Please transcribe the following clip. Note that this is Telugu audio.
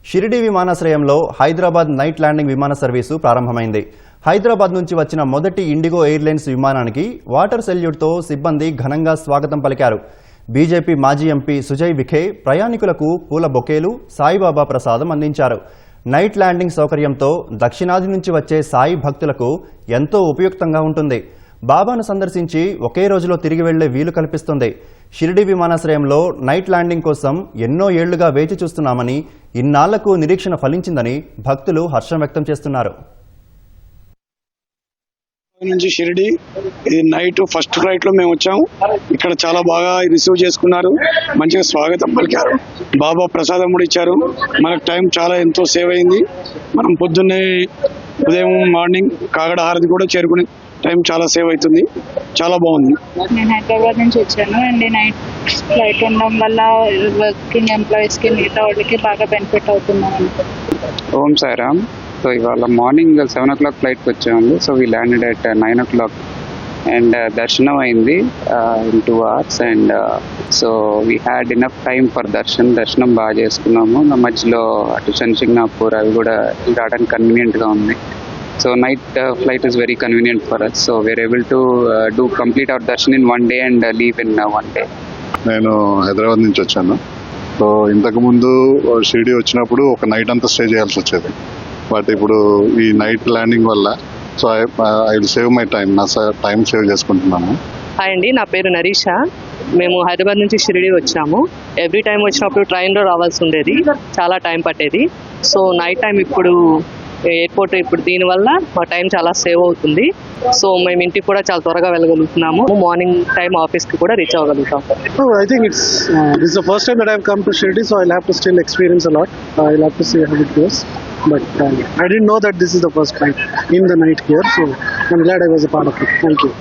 షిరిడి విమానాశ్రయంలో హైదరాబాద్ నైట్ ల్యాండింగ్ విమాన సర్వీసు ప్రారంభమైంది. హైదరాబాద్ నుంచి వచ్చిన మొదటి ఇండిగో ఎయిర్లైన్స్ విమానానికి వాటర్ సెల్యూట్తో సిబ్బంది ఘనంగా స్వాగతం పలికారు. బీజేపీ మాజీ ఎంపీ సుజయ్ విఖే ప్రయాణికులకు పూల బొకేలు, సాయిబాబా ప్రసాదం అందించారు. నైట్ ల్యాండింగ్ సౌకర్యంతో దక్షిణాది నుంచి వచ్చే సాయి భక్తులకు ఎంతో ఉపయుక్తంగా ఉంటుంది. బాబాను సందర్శించి ఒకే రోజులో తిరిగి వెళ్లే వీలు కల్పిస్తుంది. షిరిడి విమానాశ్రయంలో నైట్ ల్యాండింగ్ కోసం ఎన్నో ఏళ్లుగా వేచి చూస్తున్నామని, ఇన్నాళ్లకు నిరీక్షణ ఫలించిందని భక్తులు హర్షం వ్యక్తం చేస్తున్నారు. నుంచి షిరిడి ఇది నైట్ ఫస్ట్ ఫ్లైట్ లో మేము వచ్చాము. ఇక్కడ చాలా బాగా రిసీవ్ చేసుకున్నారు, మంచిగా స్వాగతం పలికారు, బాబా ప్రసాదం కూడా ఇచ్చారు. మనకు టైం చాలా ఎంతో సేవ్ అయింది. మనం పొద్దున్నే ఉదయం మార్నింగ్ కాగడ హారతి కూడా చేరుకునే టైం చాలా సేవ్ అవుతుంది. చాలా బాగుంది. నేను హైదరాబాద్ నుంచి వచ్చాను అండ్ నైట్ ఫ్లైట్ ఉండడం వల్ల వర్కింగ్ ఎంప్లాయీస్ కి మిగతా వాళ్ళకి బాగా బెనిఫిట్ అవుతున్నాను. ఓం సాయిరామ్. సో ఇవాళ మార్నింగ్ 7 o'clock ఫ్లైట్కి వచ్చామండి. So we landed at 9 o'clock and దర్శనం అయింది in 2 hours and so we had enough time for దర్శనం బాగా చేసుకున్నాము. మధ్యలో అటు శనిసింగ్నాపూర్ అవి కూడా రావడానికి కన్వీనియంట్గా ఉంది. So night flight is very convenient for us. So we are able to do complete our darshan in 1 day and leave in 1 day. నేను హైదరాబాద్ నుంచి వచ్చాను. సో ఇంతకుముందు షిరిడి వచ్చినప్పుడు ఒక నైట్ అంతా స్టే చేయాల్సి వచ్చేది. బట్ ఇప్పుడు ఈ నైట్ ల్యాండింగ్ వల్ల so I will save my time, నా టైం సేవ్ చేసుకుంటున్నాను. హాయ్ అండి, నా పేరు నరీషా. మేము హైదరాబాద్ నుంచి షిరిడి వచ్చాము. ఎవ్రీ టైం వచ్చినప్పుడు ట్రైన్లో రావాల్సి ఉండేది, చాలా టైం పట్టేది. సో నైట్ టైం ఇప్పుడు ఎయిర్పోర్ట్ ఇప్పుడు దీనివల్ల మా టైం చాలా సేవ్ అవుతుంది. సో మేము ఇంటికి కూడా చాలా త్వరగా వెళ్ళగలుగుతున్నాము. మార్నింగ్ టైం ఆఫీస్కి కూడా reach అవ్వగలుగుతాం. I think this is the first time that I've come to Shirdi, so I'll have to still experience a lot. I'll have to see how it goes. But I didn't know that this is the first time in the night here, so I'm glad I was a part of it. Thank you.